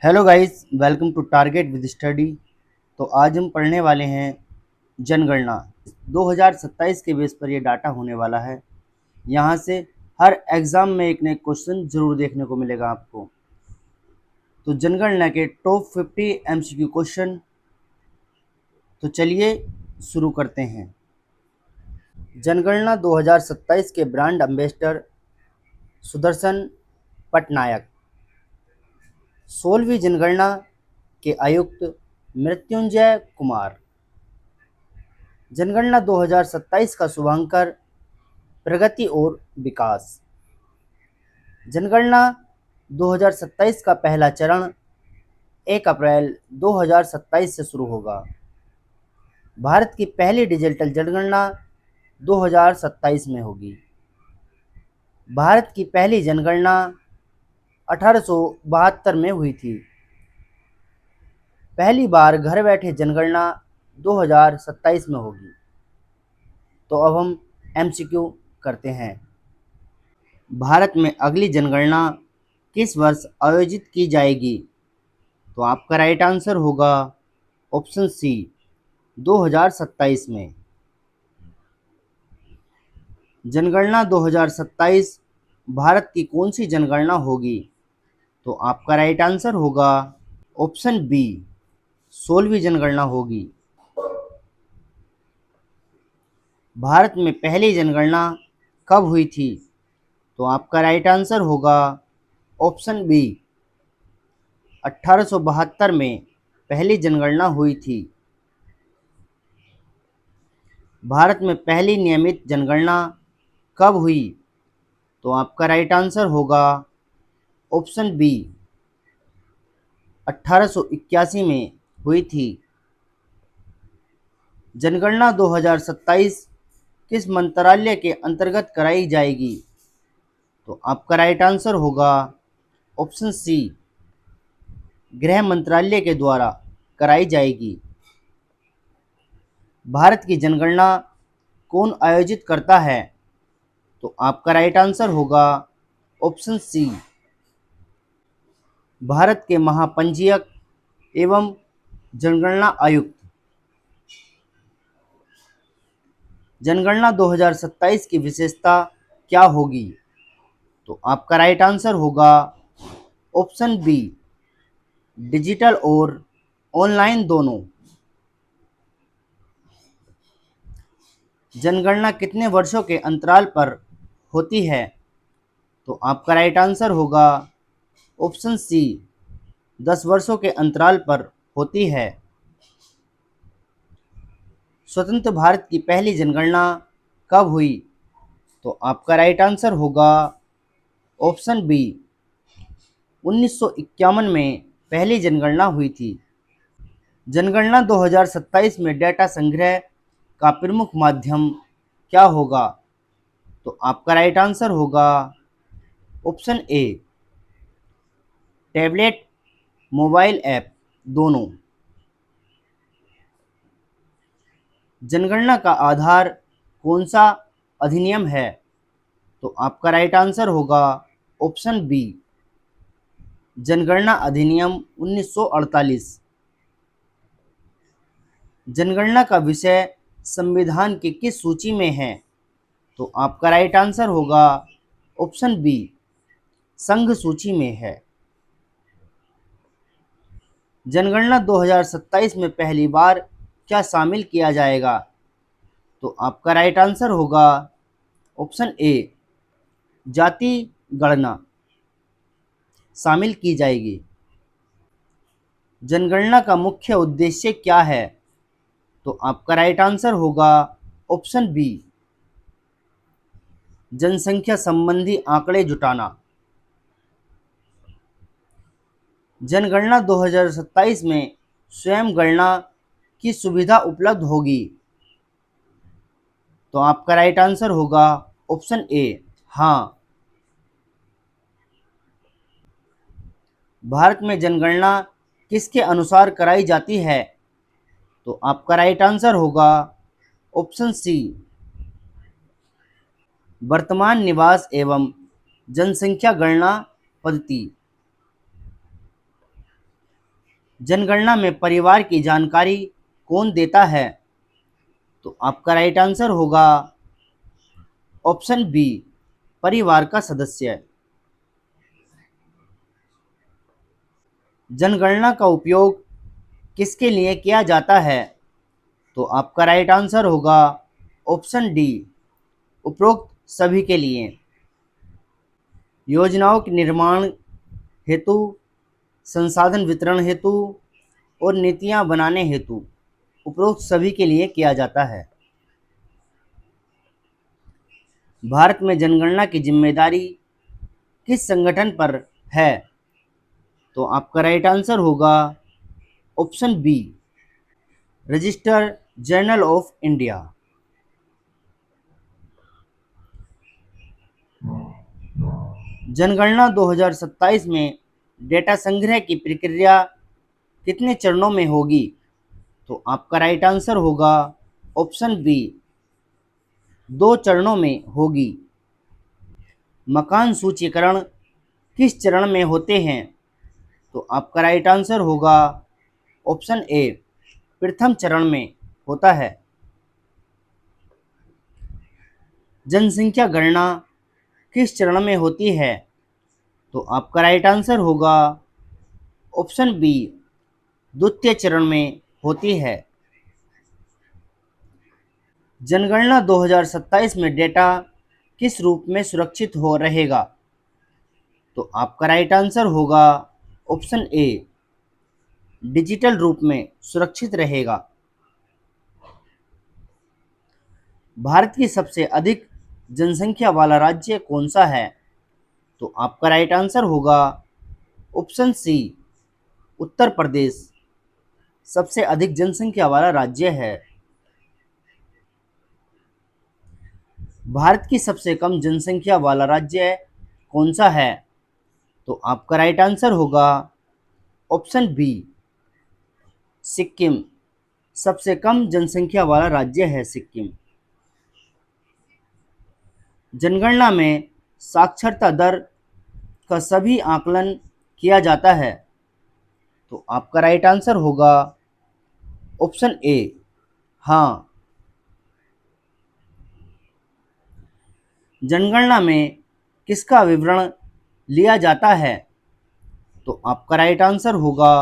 Hello guys, welcome to target with study. तो आज हम पढ़ने वाले हैं जनगणना 2027 के बेस पर ये डाटा होने वाला है। यहाँ से हर एग्ज़ाम में एक न एक क्वेश्चन ज़रूर देखने को मिलेगा आपको। तो जनगणना के टॉप 50 एमसीक्यू क्वेश्चन। तो चलिए शुरू करते हैं। जनगणना 2027 के ब्रांड एम्बेसडर सुदर्शन पटनायक। 16वीं जनगणना के आयुक्त मृत्युंजय कुमार। जनगणना 2027 का शुभांकर प्रगति और विकास। जनगणना 2027 का पहला चरण 1 अप्रैल 2027 से शुरू होगा। भारत की पहली डिजिटल जनगणना 2027 में होगी। भारत की पहली जनगणना 1872 में हुई थी। पहली बार घर बैठे जनगणना 2027 में होगी। तो अब हम एमसीक्यू करते हैं। भारत में अगली जनगणना किस वर्ष आयोजित की जाएगी? तो आपका राइट आंसर होगा ऑप्शन सी 2027 में। जनगणना 2027 भारत की कौन सी जनगणना होगी? तो आपका राइट आंसर होगा ऑप्शन बी 16वीं जनगणना होगी। भारत में पहली जनगणना कब हुई थी? तो आपका राइट आंसर होगा ऑप्शन बी 1872 में पहली जनगणना हुई थी। भारत में पहली नियमित जनगणना कब हुई? तो आपका राइट आंसर होगा ऑप्शन बी 1881 में हुई थी। जनगणना 2027 किस मंत्रालय के अंतर्गत कराई जाएगी? तो आपका राइट आंसर होगा ऑप्शन सी गृह मंत्रालय के द्वारा कराई जाएगी। भारत की जनगणना कौन आयोजित करता है? तो आपका राइट आंसर होगा ऑप्शन सी भारत के महापंजीयक एवं जनगणना आयुक्त। जनगणना 2027 की विशेषता क्या होगी? तो आपका राइट आंसर होगा ऑप्शन बी डिजिटल और ऑनलाइन दोनों। जनगणना कितने वर्षों के अंतराल पर होती है? तो आपका राइट आंसर होगा ऑप्शन सी 10 वर्षों के अंतराल पर होती है। स्वतंत्र भारत की पहली जनगणना कब हुई? तो आपका राइट आंसर होगा ऑप्शन बी 1951 में पहली जनगणना हुई थी। जनगणना 2027 में डेटा संग्रह का प्रमुख माध्यम क्या होगा? तो आपका राइट आंसर होगा option A tablet, mobile app दोनों। जनगणना का आधार कौन सा अधिनियम है? तो आपका राइट आंसर होगा ऑप्शन बी जनगणना अधिनियम 1948। जनगणना का विषय संविधान की किस सूची में है? तो आपका राइट आंसर होगा ऑप्शन बी संघ सूची में है। जनगणना 2027 में पहली बार क्या शामिल किया जाएगा? तो आपका राइट आंसर होगा ऑप्शन ए जाति गणना शामिल की जाएगी। जनगणना का मुख्य उद्देश्य क्या है? तो आपका राइट आंसर होगा ऑप्शन बी जनसंख्या संबंधी आंकड़े जुटाना। जनगणना 2027 में स्वयं गणना की सुविधा उपलब्ध होगी। तो आपका राइट आंसर होगा ऑप्शन ए हाँ। भारत में जनगणना किसके अनुसार कराई जाती है? तो आपका राइट आंसर होगा ऑप्शन सी वर्तमान निवास एवं जनसंख्या गणना पद्धति। जनगणना में परिवार की जानकारी कौन देता है? तो आपका राइट आंसर होगा ऑप्शन बी, परिवार का सदस्य। जनगणना का उपयोग किसके लिए किया जाता है? तो आपका राइट आंसर होगा ऑप्शन डी, उपरोक्त सभी के लिए। योजनाओं के निर्माण हेतु, संसाधन वितरण हेतु और नीतियां बनाने हेतु उपरोक्त सभी के लिए किया जाता है। भारत में जनगणना की जिम्मेदारी किस संगठन पर है? तो आपका राइट आंसर होगा option B, register general of India. जनगणना 2027 में डेटा संग्रह की प्रक्रिया कितने चरणों में होगी? तो आपका राइट आंसर होगा ऑप्शन बी, 2 चरणों में होगी। मकान सूचीकरण किस चरण में होते हैं? तो आपका राइट आंसर होगा ऑप्शन ए, प्रथम चरण में होता है। जनसंख्या गणना किस चरण में होती है? तो आपका राइट आंसर होगा ऑप्शन बी, द्वितीय चरण में होती है। जनगणना 2027 में डेटा किस रूप में सुरक्षित हो रहेगा? तो आपका राइट आंसर होगा ऑप्शन ए, डिजिटल रूप में सुरक्षित रहेगा। भारत की सबसे अधिक जनसंख्या वाला राज्य कौन सा है? तो आपका राइट आंसर होगा ऑप्शन सी, उत्तर प्रदेश सबसे अधिक जनसंख्या वाला राज्य है। भारत की सबसे कम जनसंख्या वाला राज्य कौन सा है? तो आपका राइट आंसर होगा ऑप्शन बी, सिक्किम सबसे कम जनसंख्या वाला राज्य है सिक्किम। जनगणना में साक्षरता दर का सभी आकलन किया जाता है। तो आपका राइट आंसर होगा ऑप्शन ए, हाँ। जनगणना में किसका विवरण लिया जाता है? तो आपका राइट आंसर होगा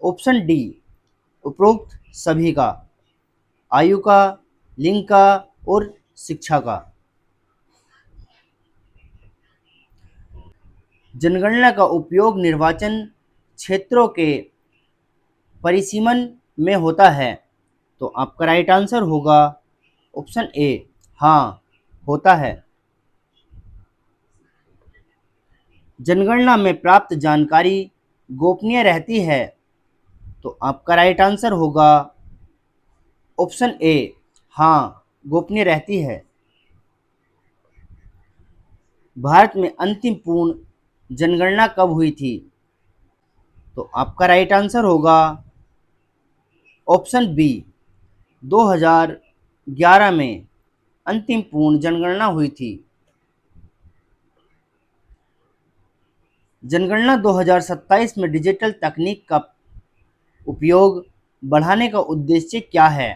ऑप्शन डी, उपरोक्त सभी का, आयु का, लिंग का और शिक्षा का। जनगणना का उपयोग निर्वाचन क्षेत्रों के परिसीमन में होता है। तो आपका राइट आंसर होगा ऑप्शन ए, हाँ, होता है। जनगणना में प्राप्त जानकारी गोपनीय रहती है। तो आपका राइट आंसर होगा ऑप्शन ए, हाँ, गोपनीय रहती है। भारत में अंतिम पूर्ण जनगणना कब हुई थी? तो आपका राइट आंसर होगा ऑप्शन बी, 2011 में अंतिम पूर्ण जनगणना हुई थी। जनगणना 2027 में डिजिटल तकनीक का उपयोग बढ़ाने का उद्देश्य क्या है?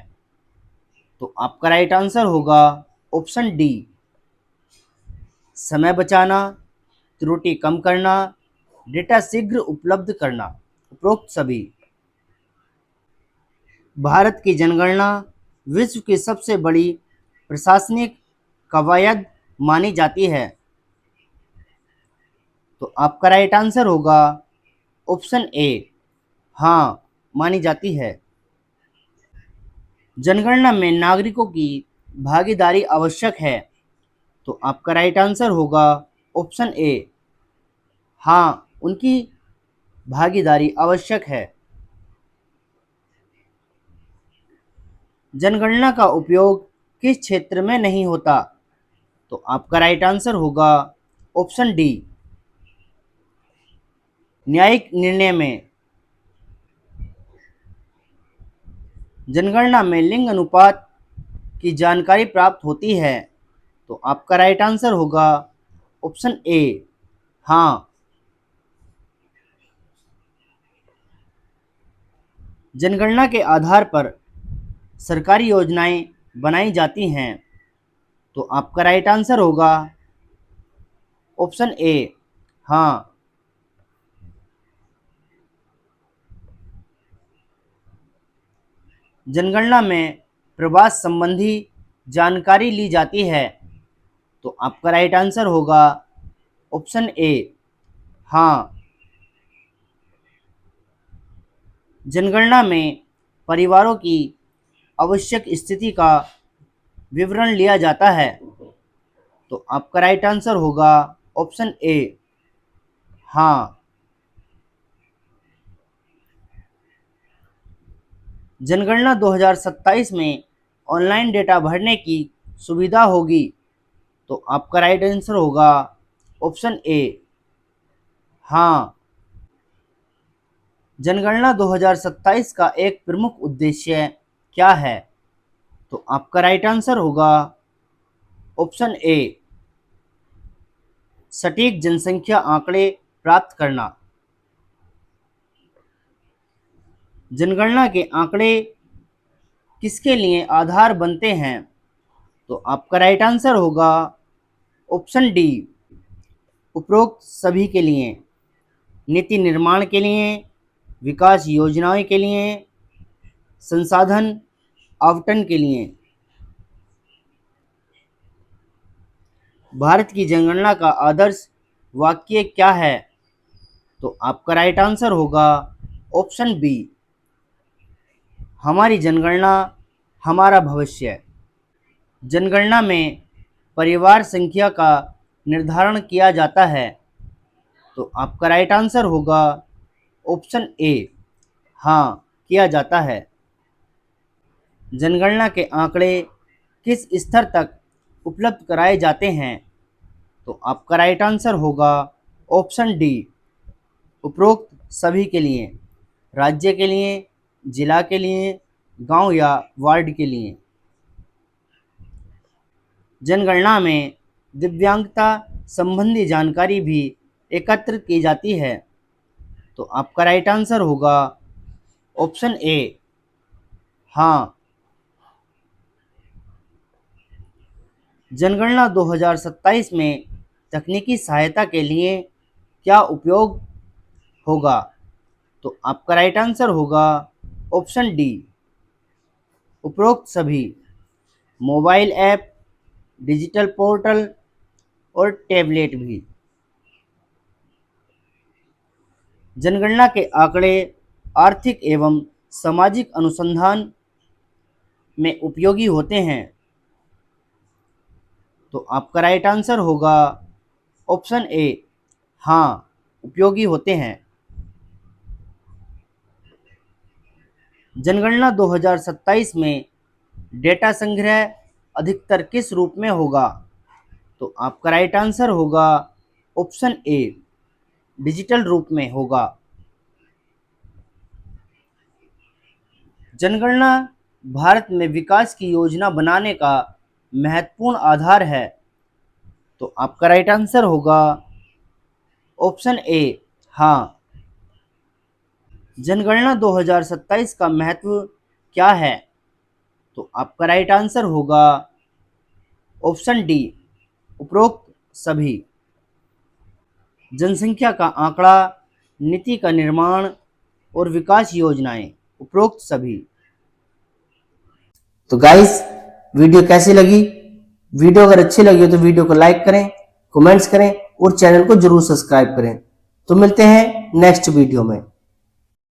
तो आपका राइट आंसर होगा ऑप्शन डी, समय बचाना, त्रुटि कम करना, डेटा शीघ्र उपलब्ध करना, उपरोक्त सभी। भारत की जनगणना विश्व की सबसे बड़ी प्रशासनिक कवायद मानी जाती है। तो आपका राइट आंसर होगा ऑप्शन ए, हाँ, मानी जाती है। जनगणना में नागरिकों की भागीदारी आवश्यक है। तो आपका राइट आंसर होगा ऑप्शन ए, हाँ, उनकी भागीदारी आवश्यक है। जनगणना का उपयोग किस क्षेत्र में नहीं होता? तो आपका राइट आंसर होगा ऑप्शन डी, न्यायिक निर्णय में। जनगणना में लिंग अनुपात की जानकारी प्राप्त होती है। तो आपका राइट आंसर होगा ऑप्शन ए, हाँ। जनगणना के आधार पर सरकारी योजनाएं बनाई जाती हैं। तो आपका राइट आंसर होगा ऑप्शन ए, हाँ। जनगणना में प्रवास संबंधी जानकारी ली जाती है। तो आपका राइट आंसर होगा ऑप्शन ए, हाँ। जनगणना में परिवारों की आवश्यक स्थिति का विवरण लिया जाता है। तो आपका राइट आंसर होगा ऑप्शन ए, हाँ। जनगणना 2027 में ऑनलाइन डेटा भरने की सुविधा होगी। तो आपका राइट आंसर होगा ऑप्शन ए, हाँ। जनगणना 2027 का एक प्रमुख उद्देश्य क्या है? तो आपका राइट आंसर होगा ऑप्शन ए, सटीक जनसंख्या आंकड़े प्राप्त करना। जनगणना के आंकड़े किसके लिए आधार बनते हैं? तो आपका राइट आंसर होगा ऑप्शन डी, उपरोक्त सभी के लिए। नीति निर्माण के लिए, विकास योजनाओं के लिए, संसाधन आवंटन के लिए। भारत की जनगणना का आदर्श वाक्य क्या है? तो आपका राइट आंसर होगा ऑप्शन बी, हमारी जनगणना हमारा भविष्य। जनगणना में परिवार संख्या का निर्धारण किया जाता है। तो आपका राइट आंसर होगा ऑप्शन ए, हाँ, किया जाता है। जनगणना के आंकड़े किस स्तर तक उपलब्ध कराए जाते हैं? तो आपका राइट आंसर होगा ऑप्शन डी, उपरोक्त सभी के लिए। राज्य के लिए, जिला के लिए, गांव या वार्ड के लिए। जनगणना में दिव्यांगता संबंधी जानकारी भी एकत्र की जाती है। तो आपका राइट आंसर होगा ऑप्शन ए, हाँ। जनगणना 2027 में तकनीकी सहायता के लिए क्या उपयोग होगा? तो आपका राइट आंसर होगा ऑप्शन डी, उपरोक्त सभी। मोबाइल ऐप, डिजिटल पोर्टल और टैबलेट भी। जनगणना के आंकड़े आर्थिक एवं सामाजिक अनुसंधान में उपयोगी होते हैं। तो आपका राइट आंसर होगा ऑप्शन ए, हाँ, उपयोगी होते हैं। जनगणना 2027 में डेटा संग्रह अधिकतर किस रूप में होगा? तो आपका राइट आंसर होगा ऑप्शन ए, डिजिटल रूप में होगा। जनगणना भारत में विकास की योजना बनाने का महत्वपूर्ण आधार है। तो आपका राइट आंसर होगा ऑप्शन ए, हाँ। जनगणना 2027 का महत्व क्या है? तो आपका राइट आंसर होगा ऑप्शन डी, उपरोक्त सभी। जनसंख्या का आंकड़ा, नीति का निर्माण और विकास योजनाएं, उपरोक्त सभी। तो गाइस, वीडियो कैसी लगी? वीडियो अगर अच्छी लगी हो तो वीडियो को लाइक करें, कमेंट्स करें और चैनल को जरूर सब्सक्राइब करें। तो मिलते हैं नेक्स्ट वीडियो में।